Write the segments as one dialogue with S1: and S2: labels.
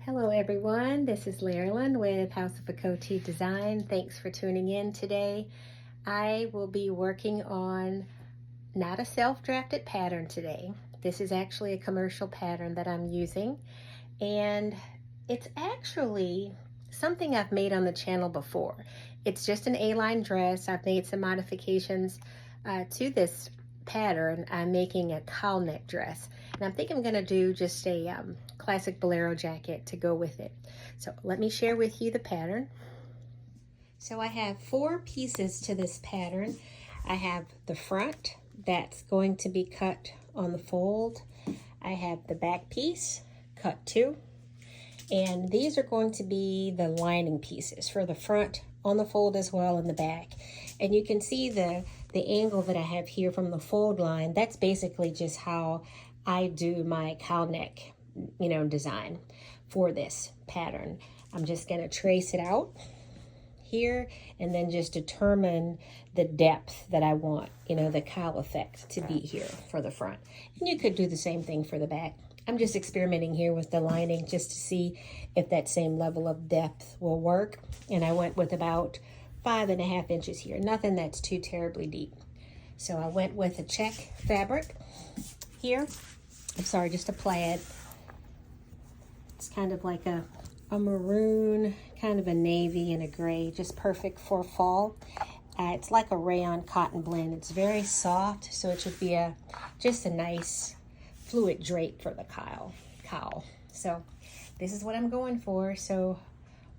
S1: Hello everyone, this is Larilyn with House of Coty Design. Thanks for tuning in today. I will be working on not a self-drafted pattern today. This is actually a commercial pattern that I'm using, and it's actually something I've made on the channel before. It's just an A-line dress. I've made some modifications to this pattern. I'm making a cowl neck dress, and I think I'm going to do just a classic bolero jacket to go with it. So let me share with you the pattern. So I have 4 pieces to this pattern. I have the front that's going to be cut on the fold. I have the back piece cut too, and these are going to be the lining pieces for the front on the fold as well in the back. And you can see the angle that I have here from the fold line. That's basically just how I do my cowl neck, design for this pattern. I'm just going to trace it out here and then just determine the depth that I want, the cowl effect to be here for the front. And you could do the same thing for the back. I'm just experimenting here with the lining just to see if that same level of depth will work. And I went with about 5.5 inches here, nothing that's too terribly deep. So I went with a check fabric here. I'm sorry, just a plaid. It's kind of like a maroon, kind of a navy and a gray, just perfect for fall. It's like a rayon cotton blend. It's very soft, so it should be just a nice fluid drape for the cowl. So this is what I'm going for. So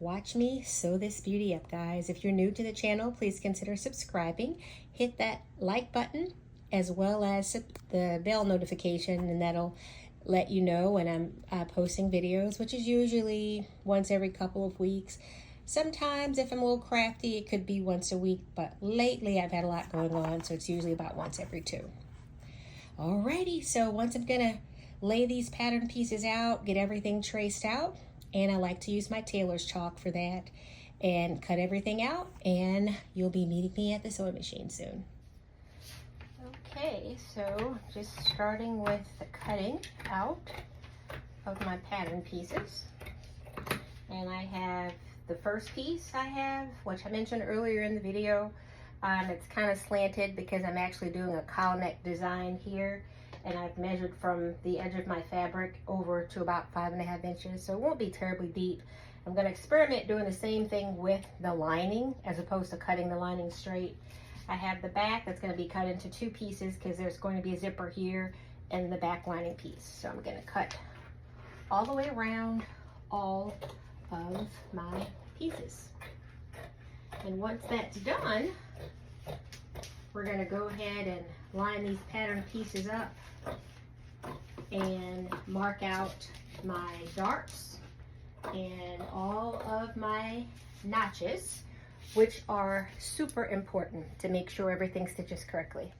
S1: watch me sew this beauty up, guys. If you're new to the channel, please consider subscribing. Hit that like button as well as the bell notification, and that'll let you know when I'm posting videos, which is usually once every couple of weeks. Sometimes if I'm a little crafty, it could be once a week, but lately I've had a lot going on, so it's usually about once every 2. Alrighty, so once I'm gonna lay these pattern pieces out, get everything traced out, and I like to use my tailor's chalk for that, and cut everything out, and you'll be meeting me at the sewing machine soon. Okay, so just starting with the cutting out of my pattern pieces. And I have the first piece which I mentioned earlier in the video. It's kind of slanted because I'm actually doing a cowl neck design here, and I've measured from the edge of my fabric over to about 5.5 inches, so it won't be terribly deep. I'm going to experiment doing the same thing with the lining as opposed to cutting the lining straight. I have the back that's going to be cut into 2 pieces because there's going to be a zipper here and the back lining piece. So I'm going to cut all the way around all of my pieces. And once that's done, we're going to go ahead and line these pattern pieces up and mark out my darts and all of my notches, which are super important to make sure everything stitches correctly.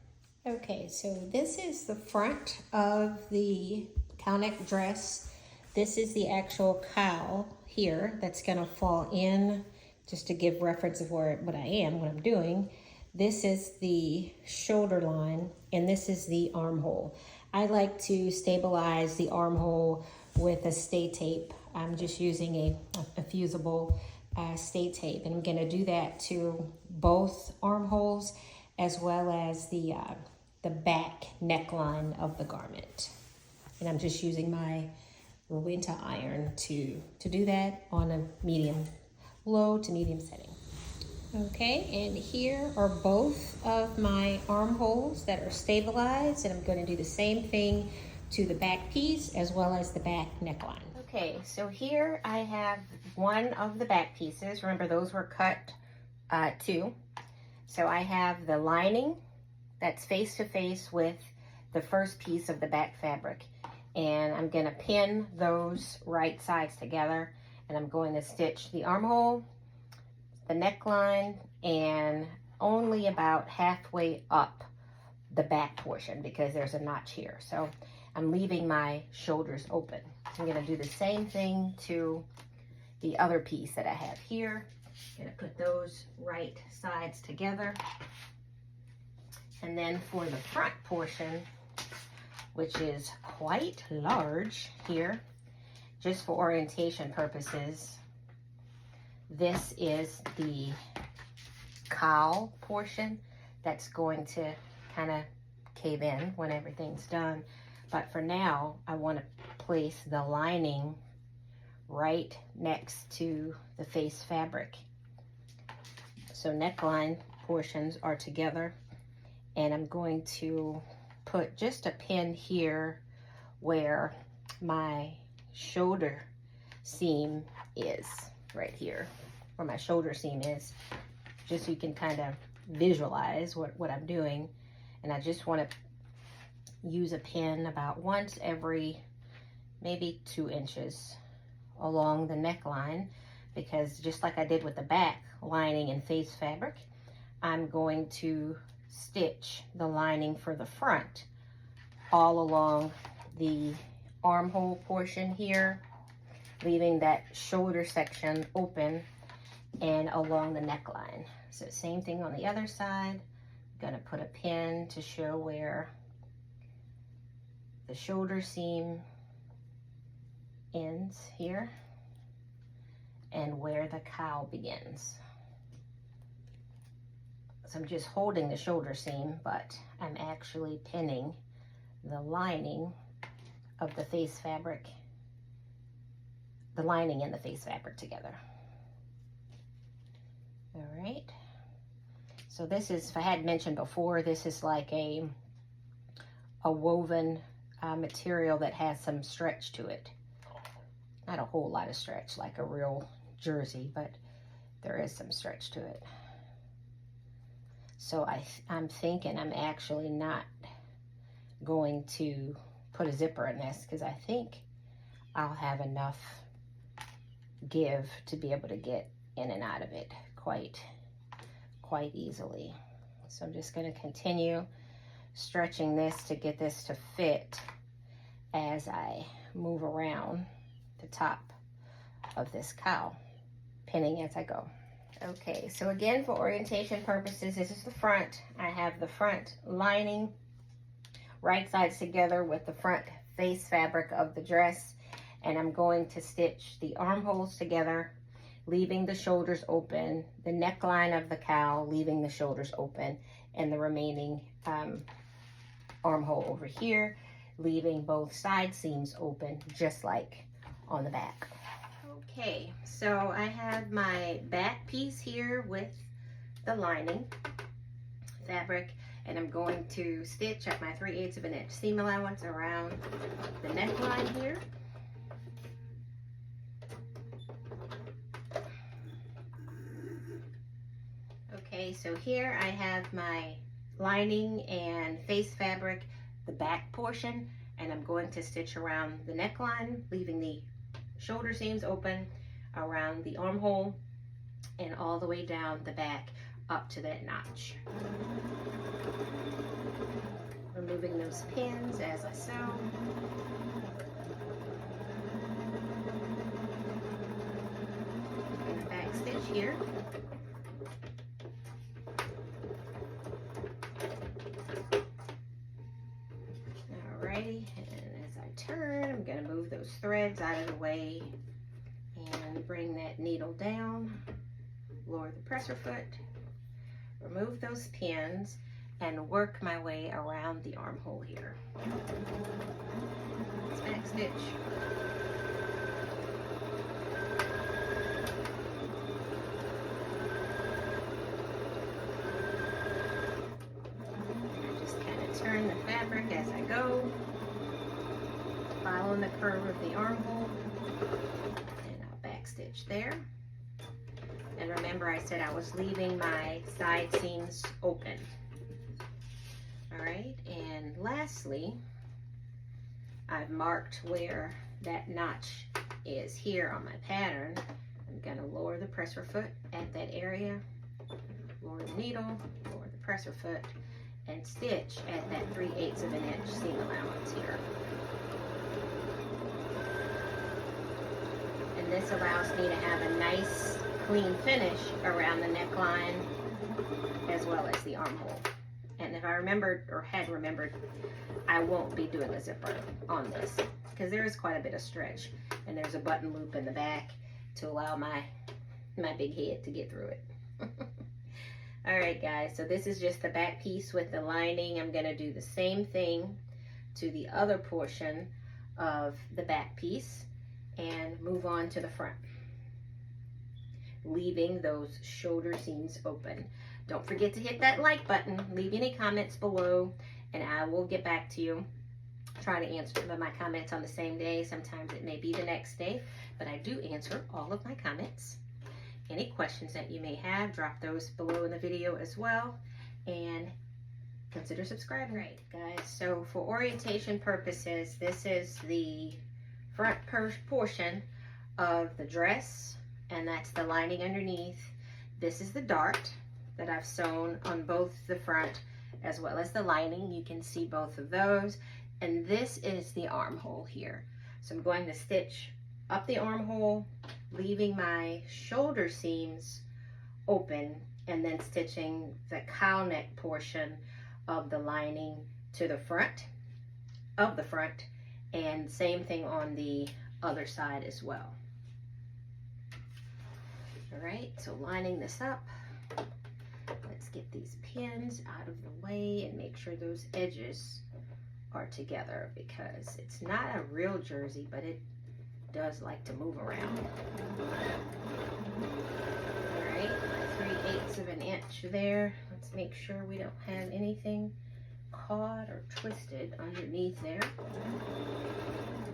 S1: Okay, so this is the front of the cowl neck dress. This is the actual cowl here that's gonna fall in, just to give reference of what I'm doing. This is the shoulder line, and this is the armhole. I like to stabilize the armhole with a stay tape. I'm just using a fusible stay tape, and I'm going to do that to both armholes as well as the back neckline of the garment. And I'm just using my winter iron to do that on a low to medium setting. Okay, and here are both of my armholes that are stabilized, and I'm going to do the same thing to the back piece as well as the back neckline. Okay, so here I have one of the back pieces. Remember, those were cut 2. So I have the lining that's face to face with the first piece of the back fabric. And I'm gonna pin those right sides together, and I'm going to stitch the armhole, the neckline, and only about halfway up the back portion because there's a notch here. So I'm leaving my shoulders open. I'm going to do the same thing to the other piece that I have here. I'm going to put those right sides together. And then for the front portion, which is quite large here, just for orientation purposes, this is the cowl portion that's going to kind of cave in when everything's done. But for now, I want to place the lining right next to the face fabric. So neckline portions are together, and I'm going to put just a pin here where my shoulder seam is, right here where my shoulder seam is, just so you can kind of visualize what I'm doing. And I just want to use a pin about once every maybe 2 inches along the neckline, because just like I did with the back lining and face fabric, I'm going to stitch the lining for the front all along the armhole portion here, leaving that shoulder section open, and along the neckline. So same thing on the other side. I'm gonna put a pin to show where the shoulder seam ends here and where the cowl begins. So I'm just holding the shoulder seam, but I'm actually pinning the lining of the face fabric, the lining and the face fabric together. All right. So this is, if I had mentioned before, this is like a woven material that has some stretch to it. Not a whole lot of stretch like a real jersey, but there is some stretch to it. So I'm thinking I'm actually not going to put a zipper in this, because I think I'll have enough give to be able to get in and out of it quite easily. So I'm just going to continue stretching this to get this to fit as I move around the top of this cowl, pinning as I go. Okay, so again, for orientation purposes, this is the front. I have the front lining right sides together with the front face fabric of the dress, and I'm going to stitch the armholes together, leaving the shoulders open, the neckline of the cowl, leaving the shoulders open, and the remaining armhole over here, leaving both side seams open, just like on the back. Okay, so I have my back piece here with the lining fabric, and I'm going to stitch at my 3/8 of an inch seam allowance around the neckline here. Okay, so here I have my lining and face fabric, the back portion, and I'm going to stitch around the neckline, leaving the shoulder seams open, around the armhole, and all the way down the back up to that notch. Removing those pins as I sew. And the back stitch here. Alrighty, and as I turn, I'm going to move those threads out of the way and bring that needle down, lower the presser foot, remove those pins, and work my way around the armhole here. Let's back stitch. I just kind of turn the fabric as I go, following the curve of the armhole, and I'll back stitch there. And remember, I said I was leaving my side seams open. All right, and lastly, I've marked where that notch is here on my pattern. I'm going to lower the presser foot at that area, lower the needle, lower the presser foot, and stitch at that 3/8 of an inch seam allowance here. And this allows me to have a nice clean finish around the neckline as well as the armhole. And if I remembered, or had remembered, I won't be doing a zipper on this. because there is quite a bit of stretch, and there's a button loop in the back to allow my big head to get through it. All right, guys, so this is just the back piece with the lining. I'm gonna do the same thing to the other portion of the back piece and move on to the front, leaving those shoulder seams open. Don't forget to hit that like button, leave any comments below, and I will get back to you. Try to answer my comments on the same day. Sometimes it may be the next day, but I do answer all of my comments. Any questions that you may have, drop those below in the video as well, and consider subscribing. Right, guys, so for orientation purposes, this is the front portion of the dress, and that's the lining underneath. This is the dart that I've sewn on both the front as well as the lining. You can see both of those. And this is the armhole here. So I'm going to stitch up the armhole, leaving my shoulder seams open, and then stitching the cowl neck portion of the lining to the front of the front, and same thing on the other side as well. All right, so lining this up, let's get these pins out of the way and make sure those edges are together, because it's not a real jersey, but it does like to move around. All right, 3/8 of an inch there. Let's make sure we don't have anything caught or twisted underneath there.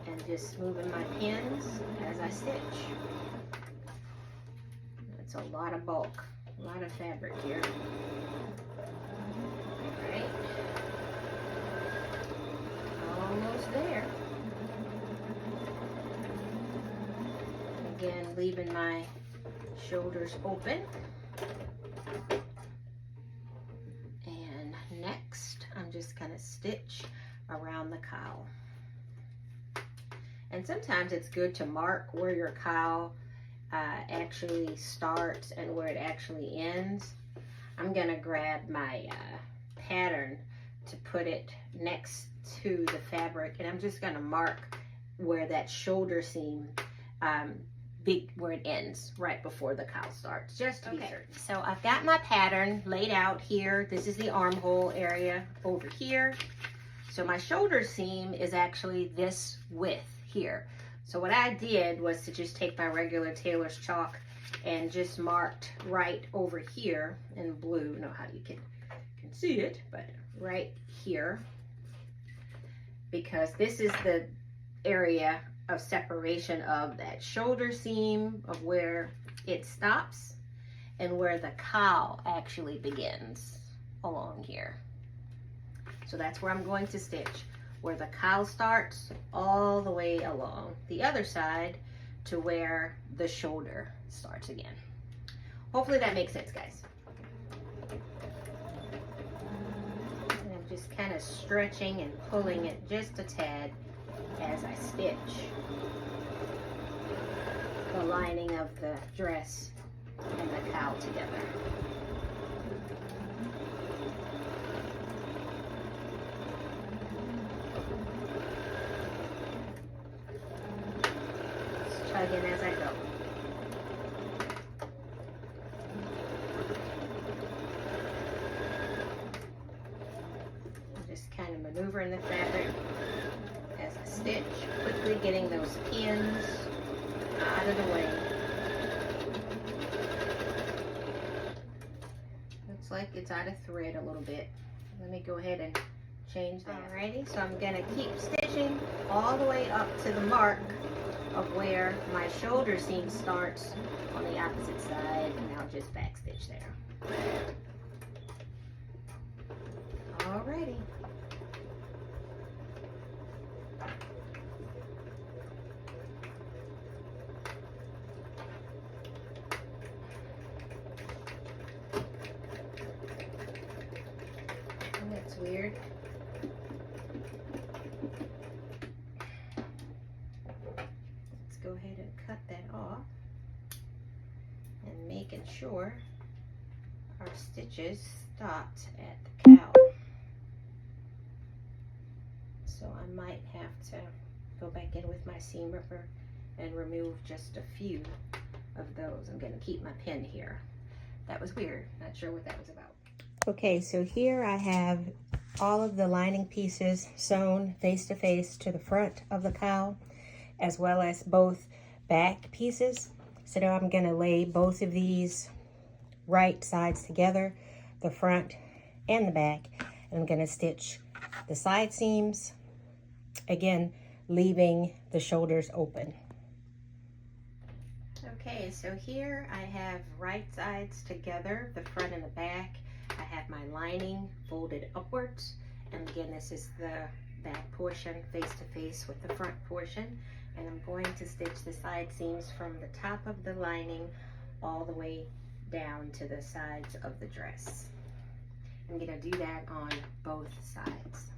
S1: And just moving my pins as I stitch. That's a lot of bulk, a lot of fabric here. All right. Almost there. Again, leaving my shoulders open. And next, I'm just gonna stitch around the cowl. And sometimes it's good to mark where your cowl actually starts and where it actually ends. I'm gonna grab my pattern to put it next to the fabric, and I'm just going to mark where that shoulder seam where it ends right before the cowl starts, just to be certain. So I've got my pattern laid out here. This is the armhole area over here. So my shoulder seam is actually this width here. So what I did was to just take my regular tailor's chalk and just marked right over here in blue. I don't know how you can see it, but right here, because this is the area of separation of that shoulder seam, of where it stops and where the cowl actually begins along here. So that's where I'm going to stitch, where the cowl starts all the way along the other side to where the shoulder starts again. Hopefully that makes sense, guys. And I'm just kind of stretching and pulling it just a tad as I stitch the lining of the dress and the cowl together. Just tugging as I go. I'm just kind of maneuvering the fabric as I stitch, quickly getting those pins out of the way. Looks like it's out of thread a little bit. Let me go ahead and change that. Alrighty, so I'm gonna keep stitching all the way up to the mark of where my shoulder seam starts on the opposite side, and I'll just back stitch there. Alrighty. That's weird. Let's go ahead and cut that off, and making sure our stitches stopped at the cowl. So I might have to go back in with my seam ripper and remove just a few of those. I'm gonna keep my pin here. That was weird, not sure what that was about. Okay, so here I have all of the lining pieces sewn face to face to the front of the cowl, as well as both back pieces. So now I'm gonna lay both of these right sides together, the front and the back, and I'm gonna stitch the side seams, again, leaving the shoulders open. Okay, so here I have right sides together, the front and the back. I have my lining folded upwards, and again, this is the back portion face to face with the front portion, and I'm going to stitch the side seams from the top of the lining all the way down to the sides of the dress. I'm gonna do that on both sides.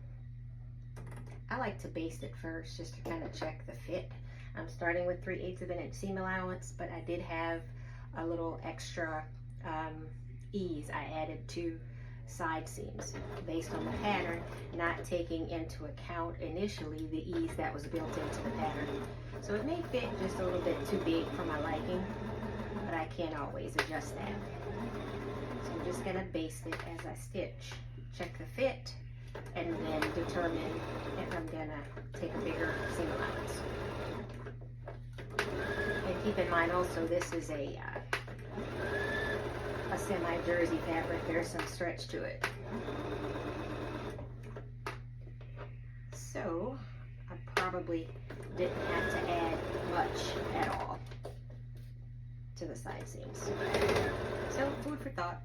S1: I like to baste it first just to kind of check the fit. I'm starting with 3/8 of an inch seam allowance, but I did have a little extra ease I added to side seams based on the pattern, not taking into account initially the ease that was built into the pattern. So it may fit just a little bit too big for my liking, but I can't always adjust that. So I'm just gonna baste it as I stitch, check the fit, and then determine if I'm gonna take a bigger seam allowance. And keep in mind also, this is a semi-jersey fabric. There's some stretch to it. So I probably didn't have to add much at all to the side seams. So food for thought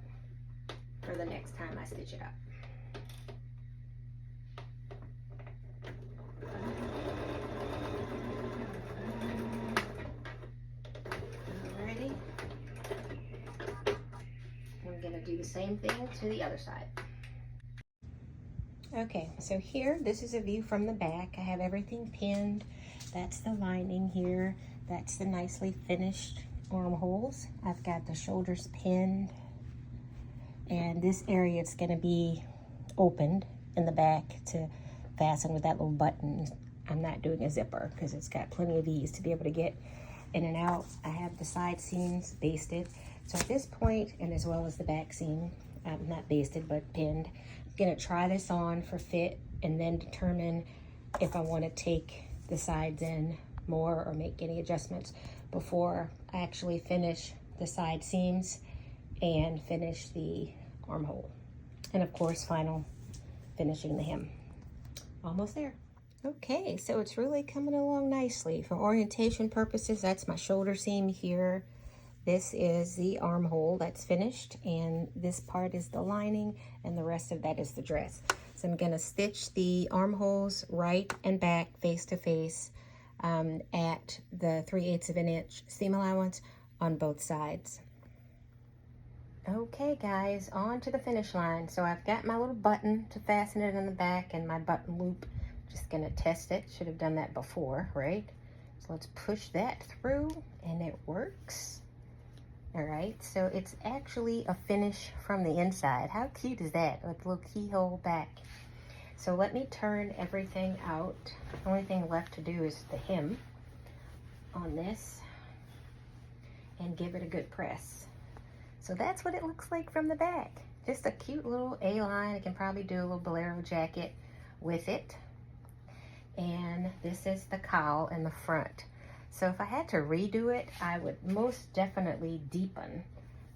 S1: for the next time I stitch it up. Alrighty. I'm gonna do the same thing to the other side. Okay, so here, this is a view from the back. I have everything pinned. That's the lining here. That's the nicely finished armholes. I've got the shoulders pinned, and this area is going to be opened in the back to fasten with that little button. I'm not doing a zipper because it's got plenty of ease to be able to get in and out. I have the side seams basted. So at this point, and as well as the back seam, not basted but pinned, I'm going to try this on for fit and then determine if I want to take the sides in more or make any adjustments before I actually finish the side seams and finish the armhole. And of course, final finishing the hem. Almost there. Okay, so it's really coming along nicely. For orientation purposes, that's my shoulder seam here. This is the armhole that's finished, and this part is the lining, and the rest of that is the dress. So I'm gonna stitch the armholes right and back face to face at the 3/8 of an inch seam allowance on both sides. Okay guys, on to the finish line. So I've got my little button to fasten it in the back and my button loop. Just gonna test it. Should have done that before, right? So let's push that through and it works. All right, so it's actually a finish from the inside. How cute is that? With a little keyhole back. So let me turn everything out. The only thing left to do is the hem on this and give it a good press. So that's what it looks like from the back. Just a cute little A-line. I can probably do a little bolero jacket with it. And this is the cowl in the front. So if I had to redo it, I would most definitely deepen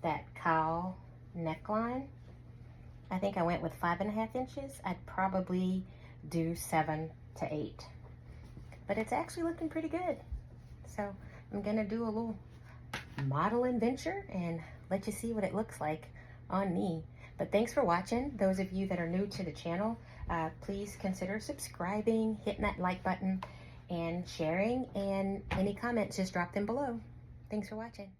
S1: that cowl neckline. I think I went with 5.5 inches. I'd probably do 7 to 8. But it's actually looking pretty good. So I'm gonna do a little modeling venture and let you see what it looks like on me. But thanks for watching. Those of you that are new to the channel, please consider subscribing, hitting that like button, and sharing, and any comments, just drop them below. Thanks for watching.